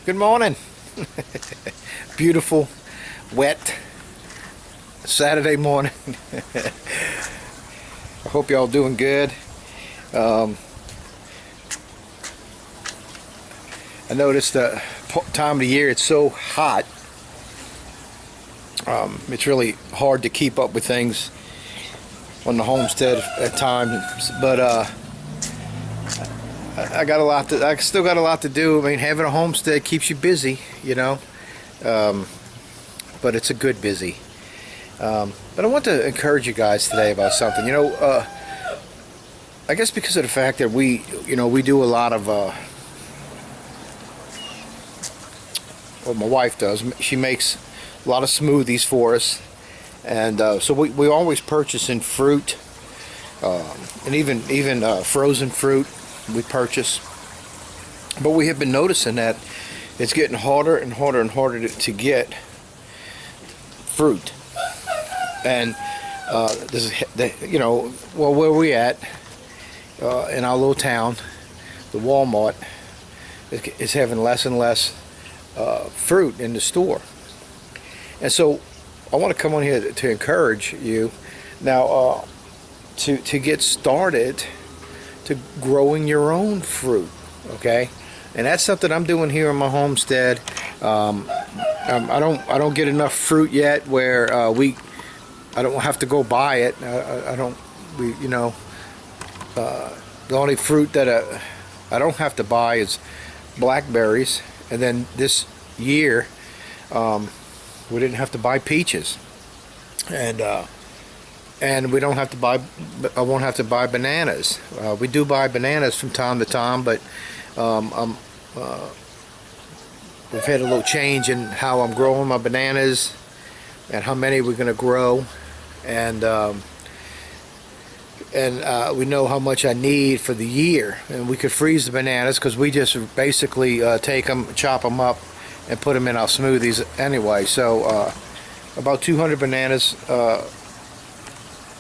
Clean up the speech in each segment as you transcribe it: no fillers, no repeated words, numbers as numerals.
Good morning. Beautiful, wet Saturday morning. I hope y'all doing good. I noticed the time of the year it's so hot. It's really hard to keep up with things on the homestead at times, but I still got a lot to do. I mean, having a homestead keeps you busy, you know, but it's a good busy. But I want to encourage you guys today about something. You know, I guess because of the fact that we do a lot of, well, my wife does. She makes a lot of smoothies for us, and so we always purchase in fruit, and even frozen fruit we purchase. But we have been noticing that it's getting harder and harder and harder to get fruit. And this is well, where we at in our little town, the Walmart is having less and less fruit in the store. And so I want to come on here to encourage you now to get started to growing your own fruit, okay? And that's something I'm doing here in my homestead. I don't get enough fruit yet where I don't have to go buy it. The only fruit that I don't have to buy is blackberries, and then this year we didn't have to buy peaches, and we don't have to buy. I won't have to buy bananas. We do buy bananas from time to time, but we've had a little change in how I'm growing my bananas and how many we're going to grow, and we know how much I need for the year. And we could freeze the bananas because we just basically take them, chop them up, and put them in our smoothies anyway. So about 200 bananas.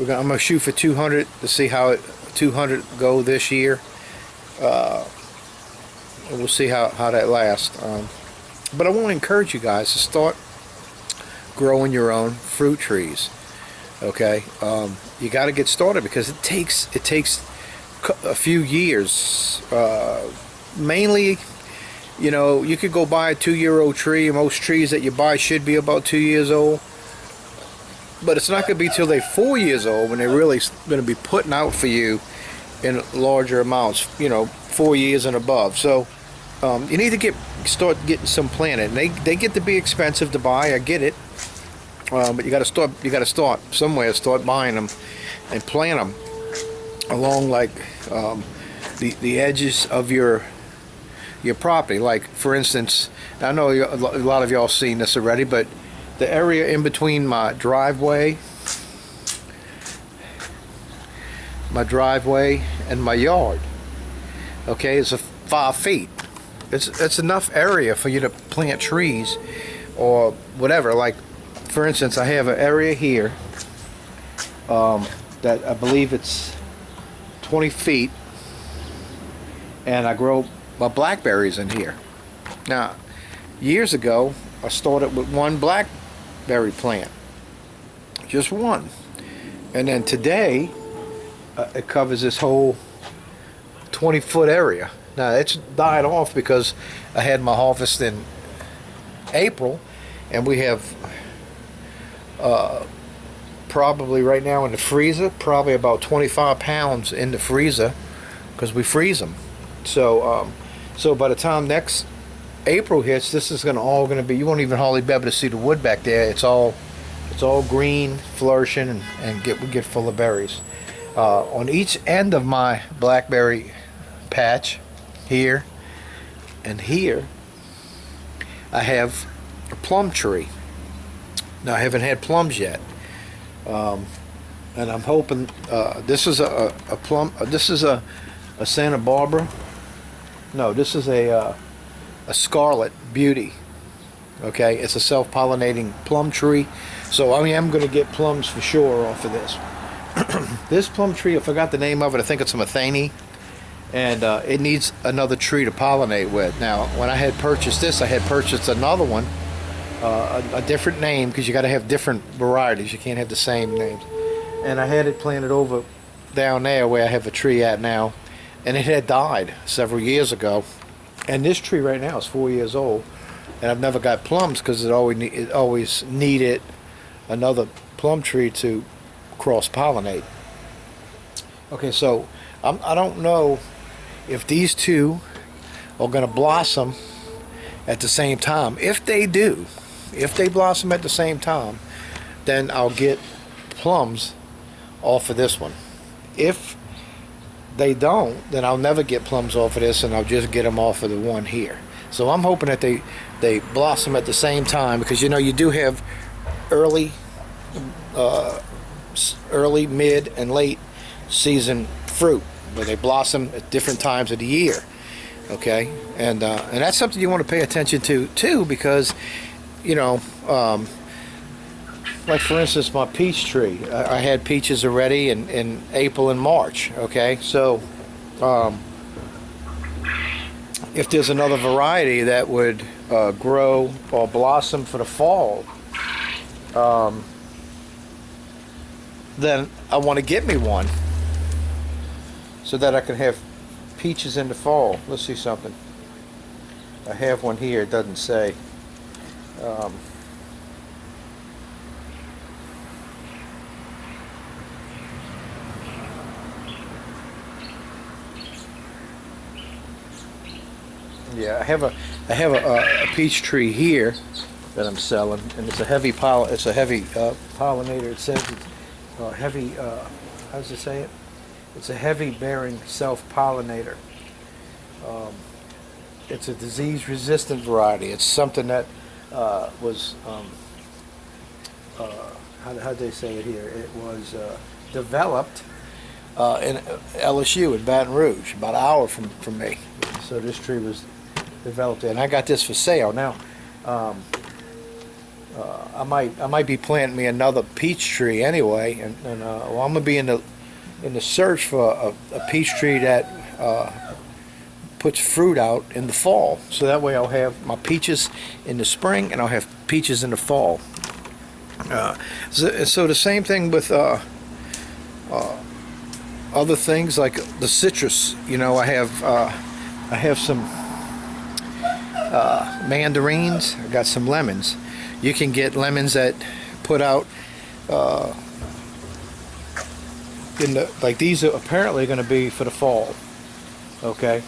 I'm going to shoot for 200 to see how 200 go this year. We'll see how that lasts. But I want to encourage you guys to start growing your own fruit trees. Okay, you got to get started because it takes a few years. Mainly, you could go buy a 2-year-old tree. Most trees that you buy should be about 2 years old. But it's not going to be till they're 4 years old when they're really going to be putting out for you in larger amounts, 4 years and above. So you need to start getting some planted. And they get to be expensive to buy. I get it, but you got to start. You got to start somewhere. Start buying them and plant them along like the edges of your property. Like, for instance, I know a lot of y'all seen this already, but the area in between my driveway and my yard, okay, is 5 feet. It's enough area for you to plant trees or whatever. Like, for instance, I have an area here that I believe it's 20 feet, and I grow my blackberries in here. Now, years ago, I started with one blackberry plant, just one, and then today it covers this whole 20-foot area. Now it's died off because I had my harvest in April, and we have probably right now in the freezer probably about 25 pounds in the freezer because we freeze them. So so by the time next April hits, this is all going to be, you won't even hardly be able to see the wood back there. It's all green, flourishing, and we get full of berries. On each end of my blackberry patch, here and here, I have a plum tree. Now I haven't had plums yet, and I'm hoping this is a plum. This is a Santa Barbara. No, this is a Scarlet Beauty. Okay, it's a self-pollinating plum tree, so I am going to get plums for sure off of this. This plum tree, I forgot the name of it. I think it's a Matheny. and it needs another tree to pollinate with. Now, when I had purchased this, I had purchased another one, a different name, because you got to have different varieties. You can't have the same names. And I had it planted over down there where I have a tree at now, and it had died several years ago. And this tree right now is 4 years old, and I've never got plums because it always needed another plum tree to cross-pollinate. Okay, so I don't know if these two are going to blossom at the same time. If they do, if they blossom at the same time, then I'll get plums off of this one. If they don't, then I'll never get plums off of this, and I'll just get them off of the one here. So I'm hoping that they blossom at the same time, because you know you do have early, mid, and late season fruit where they blossom at different times of the year. Okay, and that's something you want to pay attention to too, because you know, like for instance, my peach tree. I had peaches already in April and March. Okay, so if there's another variety that would grow or blossom for the fall, then I want to get me one so that I can have peaches in the fall. Let's see something. I have one here. It doesn't say. Yeah, I have a peach tree here that I'm selling, and it's a heavy pollinator. It says it's heavy. How does it say it? It's a heavy bearing self-pollinator. It's a disease-resistant variety. It's something that was how do they say it here? It was developed in LSU in Baton Rouge, about an hour from me. So this tree was developed there, and I got this for sale. Now I might be planting me another peach tree anyway, and well, I'm gonna be in the search for a peach tree that puts fruit out in the fall, so that way I'll have my peaches in the spring and I'll have peaches in the fall. So the same thing with other things like the citrus. You know, I have some mandarins. I got some lemons. You can get lemons that put out like these are apparently going to be for the fall. Okay,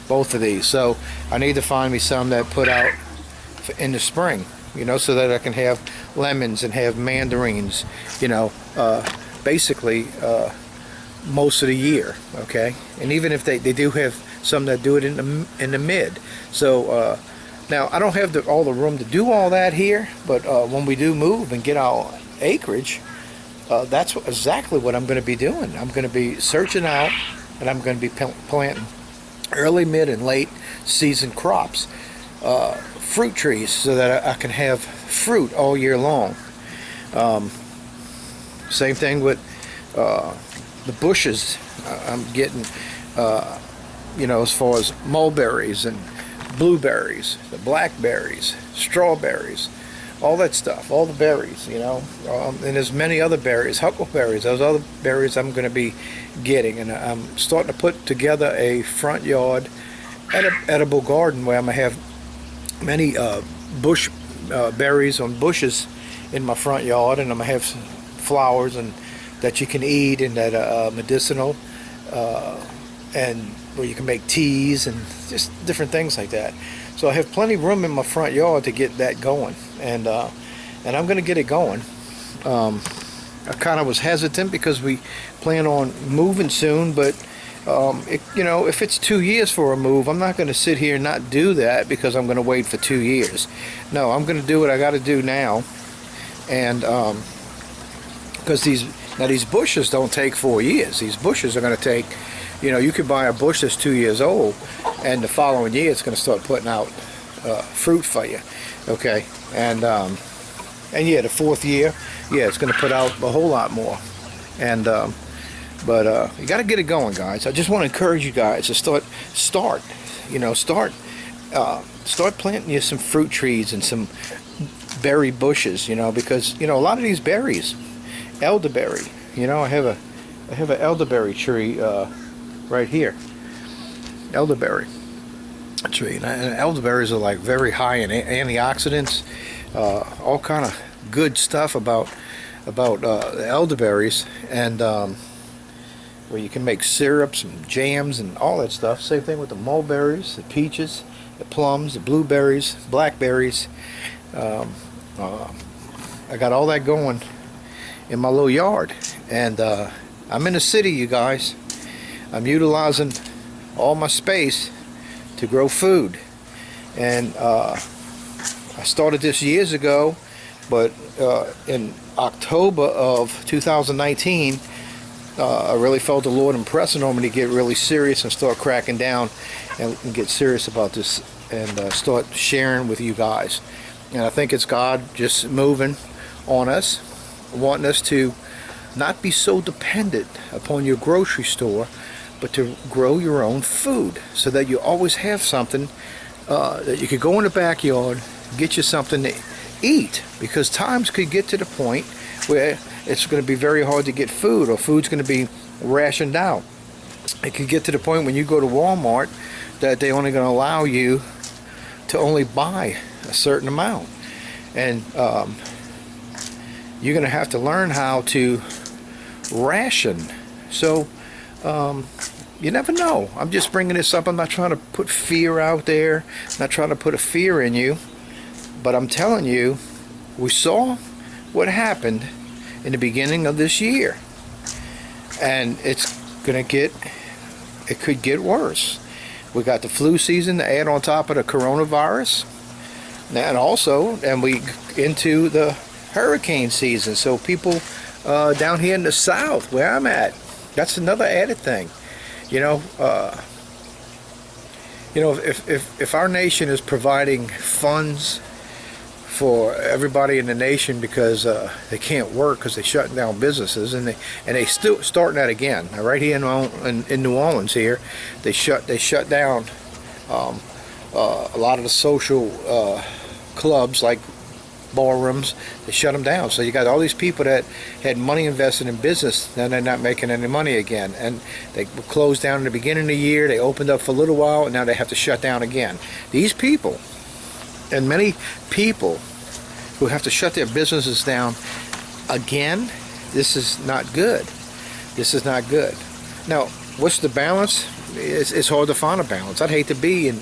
both of these. So I need to find me some that put out in the spring, you know, so that I can have lemons and have mandarins, you know, basically most of the year. Okay, and even if they do have some that do it in the mid. So now I don't have all the room to do all that here, but when we do move and get our acreage, that's exactly what I'm going to be doing. I'm going to be searching out, and I'm going to be planting early, mid, and late season crops, fruit trees, so that I can have fruit all year long. Same thing with the bushes. I'm getting, you know, as far as mulberries and blueberries, the blackberries, strawberries, all that stuff, all the berries, you know, and there's many other berries, huckleberries, those other berries I'm going to be getting. And I'm starting to put together a front yard edible garden where I'm going to have many bush berries on bushes in my front yard, and I'm going to have some flowers and that you can eat, and that are medicinal, and where you can make teas and just different things like that. So I have plenty of room in my front yard to get that going, and I'm going to get it going. I kind of was hesitant because we plan on moving soon, but you know, if it's 2 years for a move, I'm not going to sit here and not do that because I'm going to wait for 2 years. No, I'm going to do what I got to do now, and because these bushes don't take 4 years. These bushes are going to take, you know, you could buy a bush that's 2 years old, and the following year it's going to start putting out fruit for you. Okay, and yeah, the fourth year, yeah, it's going to put out a whole lot more. And But you got to get it going, guys. I just want to encourage you guys to start planting you some fruit trees and some berry bushes, because a lot of these berries, elderberry, I have an elderberry tree right here, elderberry tree, and elderberries are like very high in antioxidants, all kind of good stuff about the elderberries, and where you can make syrups and jams and all that stuff. Same thing with the mulberries, the peaches, the plums, the blueberries, blackberries. I got all that going in my little yard, and I'm in the city, you guys. I'm utilizing all my space to grow food, and I started this years ago, but in October of 2019 I really felt the Lord impressing on me to get really serious and start cracking down and get serious about this, and start sharing with you guys. And I think it's God just moving on us, wanting us to not be so dependent upon your grocery store, but to grow your own food, so that you always have something that you could go in the backyard, get you something to eat, because times could get to the point where it's going to be very hard to get food, or food's going to be rationed out. It could get to the point when you go to Walmart that they're only going to allow you to only buy a certain amount, and you're going to have to learn how to ration. So you never know. I'm just bringing this up. I'm not trying to put fear out there, not trying to put a fear in you, but I'm telling you, we saw what happened in the beginning of this year, and it could get worse. We got the flu season to add on top of the coronavirus, and we into the hurricane season. So people down here in the south where I'm at, that's another added thing. If our nation is providing funds for everybody in the nation because they can't work because they're shutting down businesses, and they still starting that again. Now, right here in New Orleans here, they shut down a lot of the social clubs, like ballrooms. They shut them down. So you got all these people that had money invested in business, now they're not making any money again, and they were closed down in the beginning of the year. They opened up for a little while, and now they have to shut down again. These people, and many people who have to shut their businesses down again, this is not good. This is not good. Now, what's the balance? It's hard to find a balance. I'd hate to be in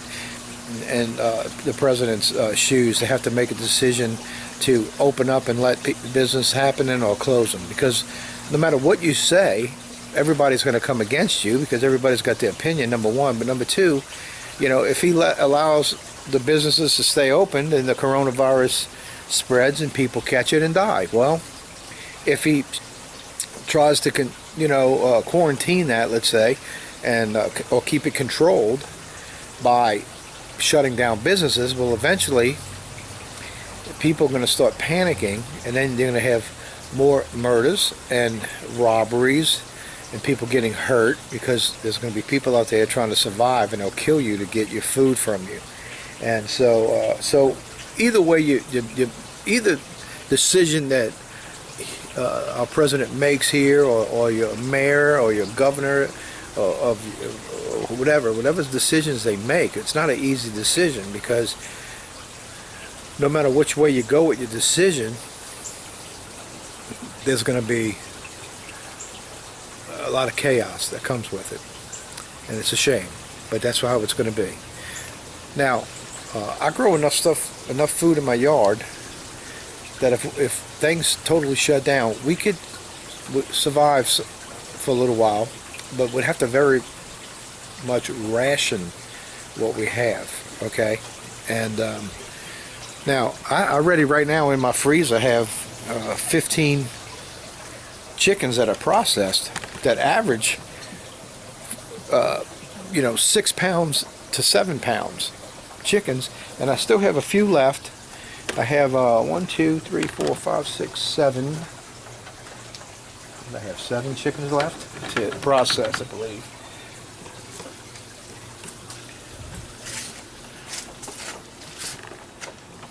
the president's shoes to have to make a decision to open up and let business happen or close them, because no matter what you say, everybody's going to come against you, because everybody's got their opinion, number one. But number two, if he allows the businesses to stay open, then the coronavirus spreads and people catch it and die. Well, if he tries to quarantine that, let's say, and or keep it controlled by shutting down businesses, well, eventually people are going to start panicking, and then they're going to have more murders and robberies and people getting hurt, because there's going to be people out there trying to survive, and they'll kill you to get your food from you. And so either way, either decision that our president makes here, or your mayor or your governor of whatever decisions they make, it's not an easy decision, because no matter which way you go with your decision, there's going to be a lot of chaos that comes with it, and it's a shame, but that's how it's going to be. Now, I grow enough food in my yard that if things totally shut down, we could survive for a little while, but we'd have to very much ration what we have, okay? And now, I already right now in my freezer have 15 chickens that are processed that average 6 pounds to 7 pounds chickens, and I still have a few left. I have 1, 2, 3, 4, 5, 6, 7, I have 7 chickens left to process, I believe.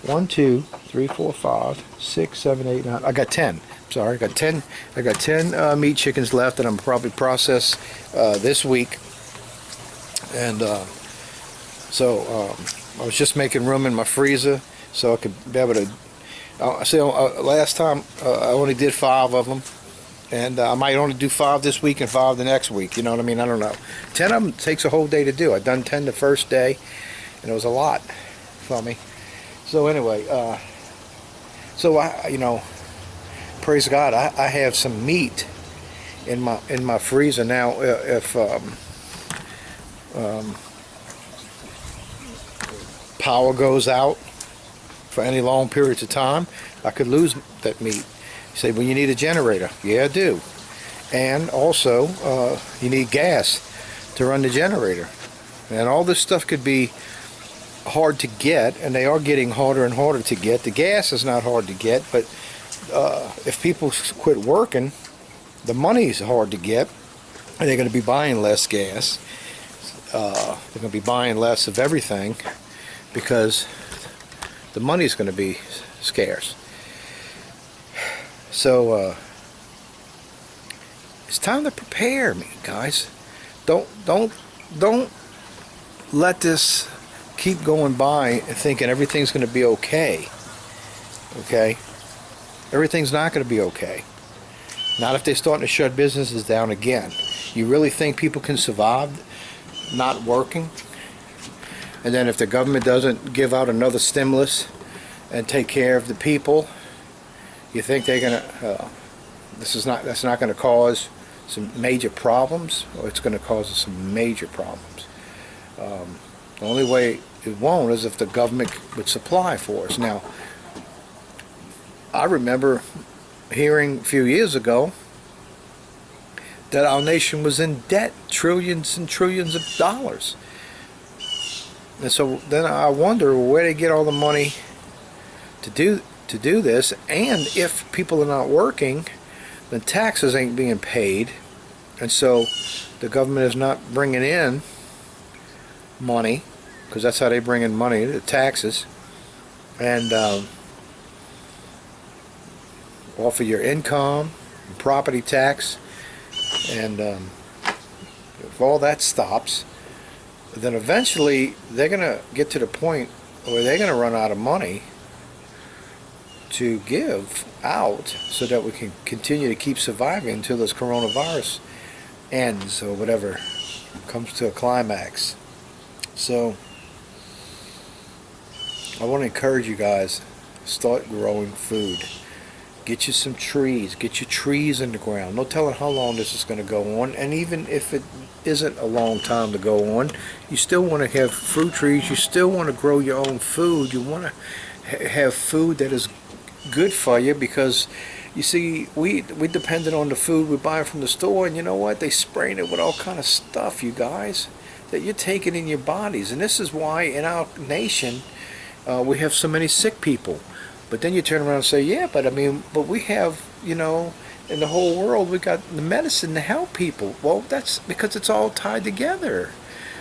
One, two, three, four, 5, 6, 7, 8, 9. I got 10. Sorry, I got 10. I got 10 meat chickens left that I'm probably process this week. And so I was just making room in my freezer so I could be able to. Last time I only did 5 of them, and I might only do 5 this week and 5 the next week. You know what I mean? I don't know. 10 of them takes a whole day to do. I done 10 the first day, and it was a lot for me. So anyway, so I, praise God, I have some meat in my freezer now. If power goes out for any long periods of time, I could lose that meat. You say, well, you need a generator. Yeah, I do. And also, you need gas to run the generator. And all this stuff could be hard to get, and they are getting harder and harder to get. The gas is not hard to get, but if people quit working, the money's hard to get, and they're going to be buying less gas. They're going to be buying less of everything because the money's going to be scarce. So it's time to prepare, me guys. Don't let this keep going by and thinking everything's going to be okay. Okay? Everything's not going to be okay. Not if they're starting to shut businesses down again. You really think people can survive not working? And then if the government doesn't give out another stimulus and take care of the people, you think they're going to that's not going to cause some major problems? Or it's going to cause some major problems. The only way it won't is if the government would supply for us. Now, I remember hearing a few years ago that our nation was in debt, trillions and trillions of dollars. And so then I wonder where they get all the money to do this, and if people are not working, then taxes ain't being paid, and so the government is not bringing in money, because that's how they bring in money, the taxes, and off of your income, property tax, and if all that stops, then eventually they're going to get to the point where they're going to run out of money to give out so that we can continue to keep surviving until this coronavirus ends or whatever comes to a climax. So I want to encourage you guys, start growing food. Get you some trees. Get your trees in the ground. No telling how long this is going to go on. And even if it isn't a long time to go on, you still want to have fruit trees. You still want to grow your own food. You want to have food that is good for you, because you see, we depended on the food we buy from the store, and you know what? They spraying it with all kind of stuff, you guys, that you're taking in your bodies. And this is why in our nation we have so many sick people. But then you turn around and say, yeah, but we have, in the whole world, we got the medicine to help people. Well, that's because it's all tied together.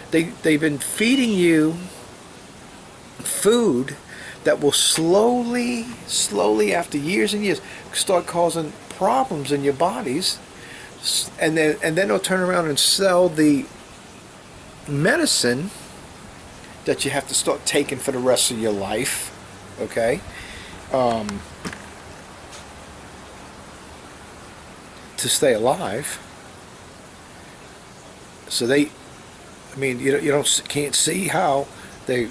They've been feeding you food that will slowly, after years and years, start causing problems in your bodies, and then they'll turn around and sell the medicine that you have to start taking for the rest of your life. Okay. To stay alive. So can't see how they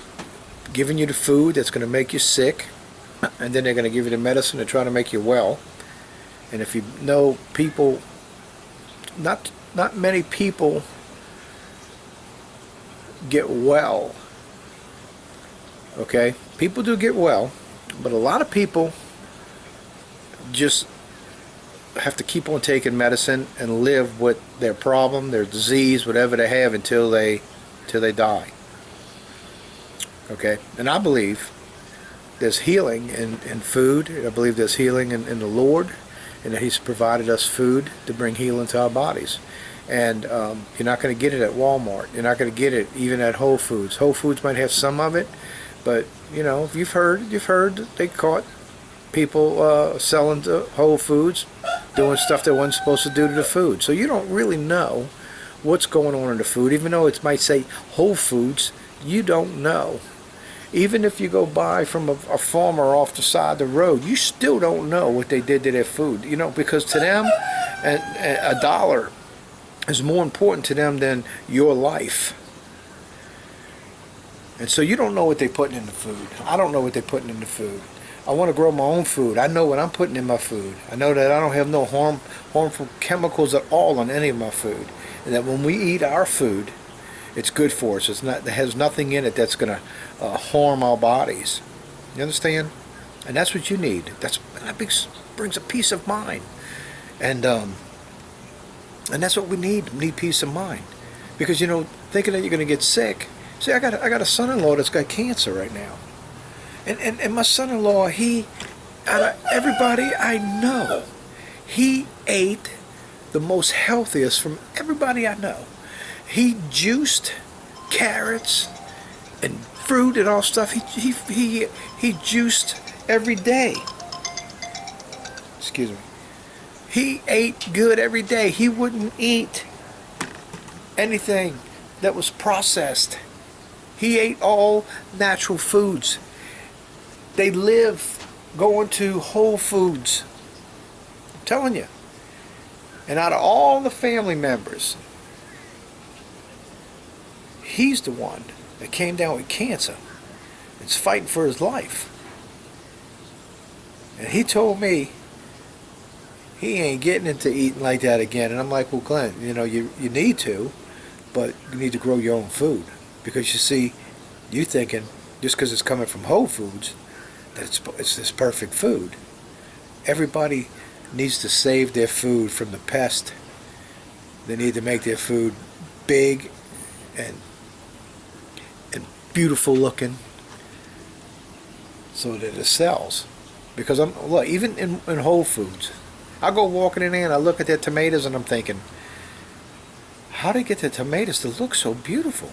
giving you the food that's going to make you sick, and then they're going to give you the medicine to try to make you well. And if you know people, not many people get well. Okay, people do get well, but a lot of people just have to keep on taking medicine and live with their problem, their disease, whatever they have, until they die. Okay, and I believe there's healing in food. I believe there's healing in the Lord, and that He's provided us food to bring healing to our bodies. And you're not going to get it at Walmart. You're not going to get it even at Whole Foods. Whole Foods might have some of it, but you know, you've heard that they caught people selling to Whole Foods, doing stuff they weren't supposed to do to the food. So you don't really know what's going on in the food, even though it might say Whole Foods. You don't know. Even if you go buy from a farmer off the side of the road, you still don't know what they did to their food. You know, because to them, a dollar is more important to them than your life. And so you don't know what they're putting in the food. I don't know what they're putting in the food. I want to grow my own food. I know what I'm putting in my food. I know that I don't have no harmful chemicals at all on any of my food. And that when we eat our food, it's good for us. It has nothing in it that's going to harm our bodies. You understand? And that's what you need. That brings a peace of mind. And that's what we need. We need peace of mind. Because, you know, thinking that you're going to get sick. See, I got a son-in-law that's got cancer right now. And my son-in-law, out of everybody I know, he ate the most healthiest from everybody I know. He juiced carrots and fruit and all stuff. He juiced every day. Excuse me. He ate good every day. He wouldn't eat anything that was processed. He ate all natural foods. They live going to Whole Foods. I'm telling you. And out of all the family members, he's the one that came down with cancer. It's fighting for his life. And he told me he ain't getting into eating like that again. And I'm like, well, Glenn, you know, you need to, but you need to grow your own food. Because you see, you're thinking, just because it's coming from Whole Foods, that it's this perfect food. Everybody needs to save their food from the pest. They need to make their food big and beautiful looking so that it sells. Because look, even in Whole Foods, I go walking in there and I look at their tomatoes and I'm thinking, how do they get the tomatoes to look so beautiful?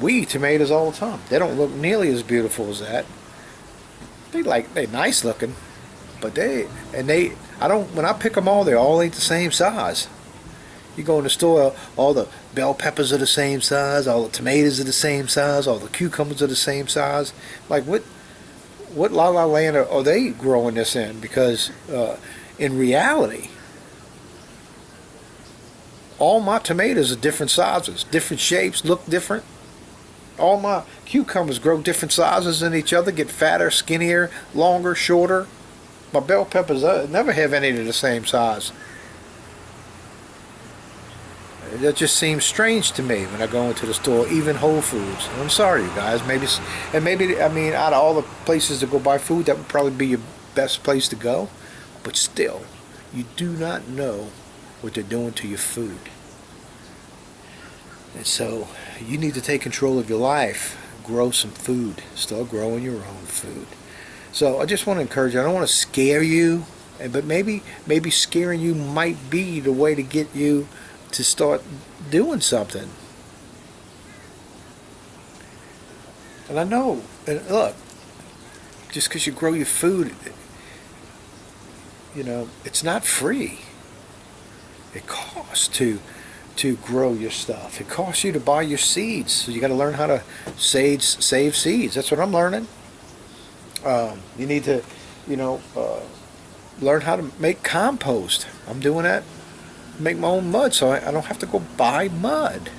We eat tomatoes all the time. They don't look nearly as beautiful as that. They're nice looking, but when I pick them all, they all ain't the same size. You go in the store, all the bell peppers are the same size, all the tomatoes are the same size, all the cucumbers are the same size. Like what la la land are they growing this in? Because in reality, all my tomatoes are different sizes, different shapes, look different. All my cucumbers grow different sizes than each other, get fatter, skinnier, longer, shorter. My bell peppers never have any of the same size. That just seems strange to me when I go into the store, even Whole Foods. I'm sorry, you guys. Maybe I mean, out of all the places to go buy food, that would probably be your best place to go. But still, you do not know what they're doing to your food. And so you need to take control of your life, grow some food, start growing your own food. So I just want to encourage you. I don't want to scare you, but maybe scaring you might be the way to get you to start doing something. And I know, and look, just because you grow your food, you know, it's not free. It costs to grow your stuff. It costs you to buy your seeds. So you got to learn how to save seeds. That's what I'm learning. You need to, you know, learn how to make compost. I'm doing that. Make my own mud, so I don't have to go buy mud.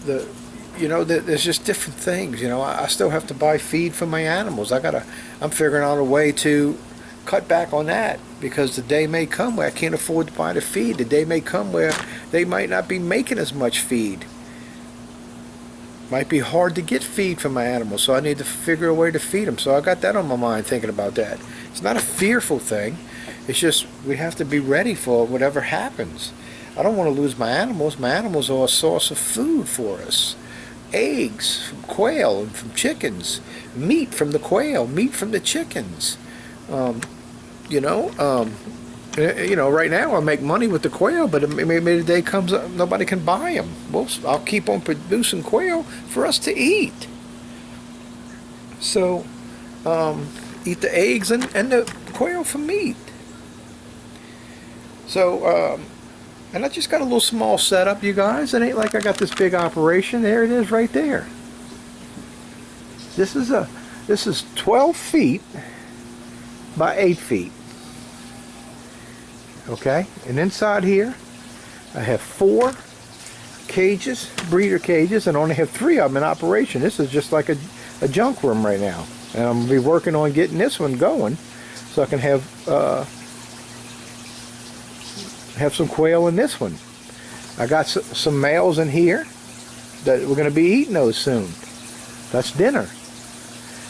There's just different things. You know, I still have to buy feed for my animals. I'm figuring out a way to cut back on that, because the day may come where I can't afford to buy the feed. The day may come where they might not be making as much feed. Might be hard to get feed for my animals, so I need to figure a way to feed them. So I got that on my mind, thinking about that. It's not a fearful thing. It's just we have to be ready for whatever happens. I don't want to lose my animals. My animals are a source of food for us. eggs from quail and from chickens, meat from the quail, meat from the chickens. You know, right now I make money with the quail, but maybe the day comes up nobody can buy them. Well, I'll keep on producing quail for us to eat. So, eat the eggs and the quail for meat. So, and I just got a little small setup, you guys. It ain't like I got this big operation. There it is right there. This is 12 feet by 8 feet. Okay, and inside here I have 4 cages, breeder cages, and only have 3 of them in operation. This is just like a junk room right now, and I'm gonna be working on getting this one going so I can have some quail in this one. I got some males in here that we're gonna be eating those soon. That's dinner.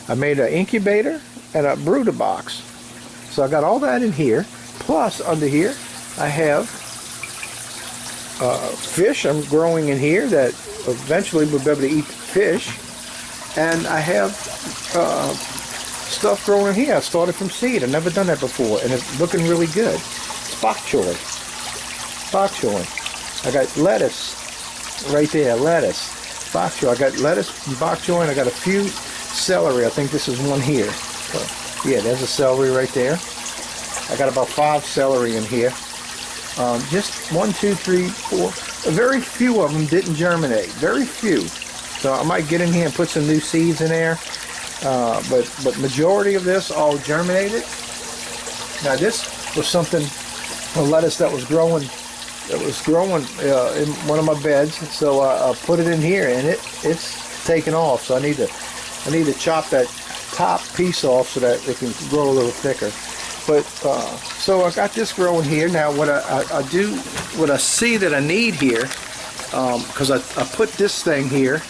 I made an incubator and a brooder box, so I got all that in here. Plus, under here, I have fish I'm growing in here that eventually we'll be able to eat the fish. And I have stuff growing in here. I started from seed. I've never done that before, and it's looking really good. It's bok choy. Bok choy. I got lettuce right there. Lettuce. Bok choy. I got lettuce and bok choy, and I got a few celery. I think this is one here. Yeah, there's a celery right there. I got about 5 celery in here. Just 1, 2, 3, 4. Very few of them didn't germinate. Very few. So I might get in here and put some new seeds in there. But majority of this all germinated. Now this was something, a lettuce that was growing. It was growing in one of my beds. So I put it in here, and it's taken off. So I need to chop that top piece off so that it can grow a little thicker. But so I got this growing here. Now what I do, what I see that I need here, because I put this thing here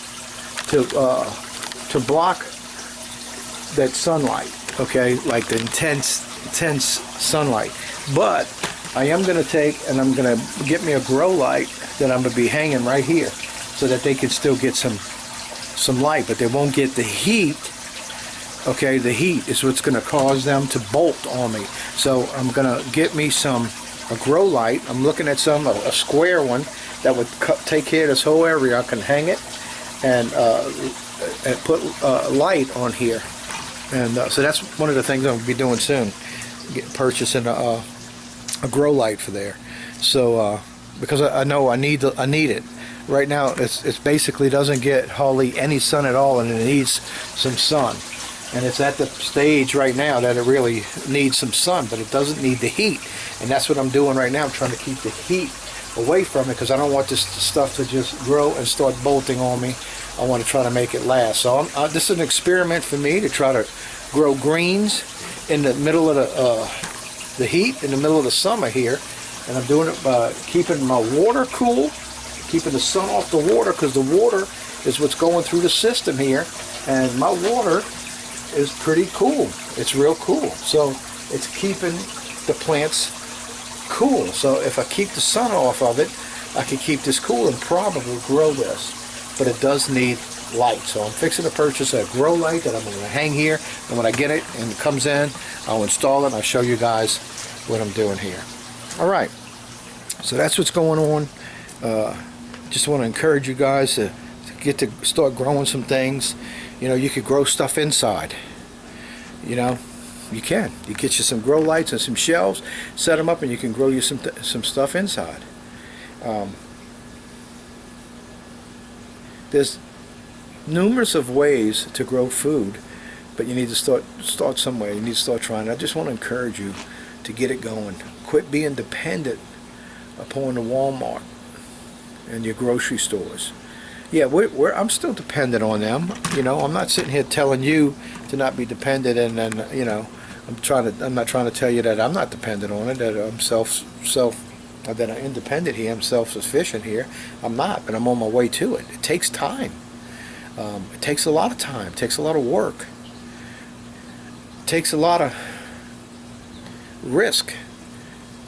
to block that sunlight, okay, like the intense sunlight. But I am going to take and I'm going to get me a grow light that I'm going to be hanging right here, so that they can still get some light, but they won't get the heat. Okay, the heat is what's going to cause them to bolt on me. So I'm going to get me a grow light. I'm looking at a square one that would take care of this whole area. I can hang it and put light on here. And so that's one of the things I'm going to be doing soon. Purchasing a grow light for there. So because I know I need it. Right now it's basically doesn't get hardly any sun at all, and it needs some sun. And it's at the stage right now that it really needs some sun, but it doesn't need the heat. And that's what I'm doing right now. I'm trying to keep the heat away from it, because I don't want this stuff to just grow and start bolting on me. I want to try to make it last. So this is an experiment for me to try to grow greens in the middle of the heat, in the middle of the summer here. And I'm doing it by keeping my water cool, keeping the sun off the water, because the water is what's going through the system here. And my water is pretty cool. It's real cool. So it's keeping the plants cool. So if I keep the sun off of it, I can keep this cool and probably grow this. But it does need light. So I'm fixing to purchase a grow light that I'm going to hang here. And when I get it and it comes in, I'll install it and I'll show you guys what I'm doing here. Alright. So that's what's going on. Just want to encourage you guys to get to start growing some things. You know, you could grow stuff inside. You know, you can. You get you some grow lights and some shelves, set them up, and you can grow you some stuff inside. There's numerous of ways to grow food, but you need to start somewhere. You need to start trying. I just want to encourage you to get it going. Quit being dependent upon the Walmart and your grocery stores. Yeah, I'm still dependent on them. You know, I'm not sitting here telling you to not be dependent, and then you know, I'm not trying to tell you that I'm not dependent on it. That I'm that I'm independent here. I'm self-sufficient here. I'm not, but I'm on my way to it. It takes time. It takes a lot of time. It takes a lot of work. It takes a lot of risk.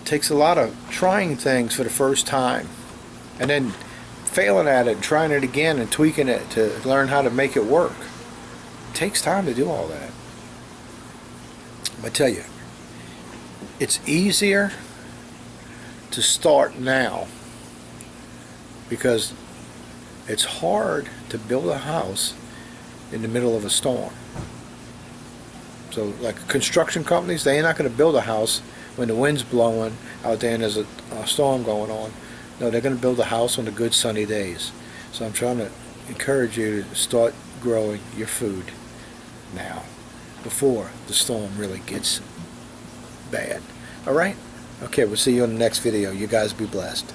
It takes a lot of trying things for the first time, and then failing at it and trying it again and tweaking it to learn how to make it work. It takes time to do all that. I tell you, it's easier to start now because it's hard to build a house in the middle of a storm. So like construction companies, they're not going to build a house when the wind's blowing out there and there's a storm going on. No, they're going to build a house on the good sunny days. So I'm trying to encourage you to start growing your food now, before the storm really gets bad. Alright? Okay, we'll see you on the next video. You guys be blessed.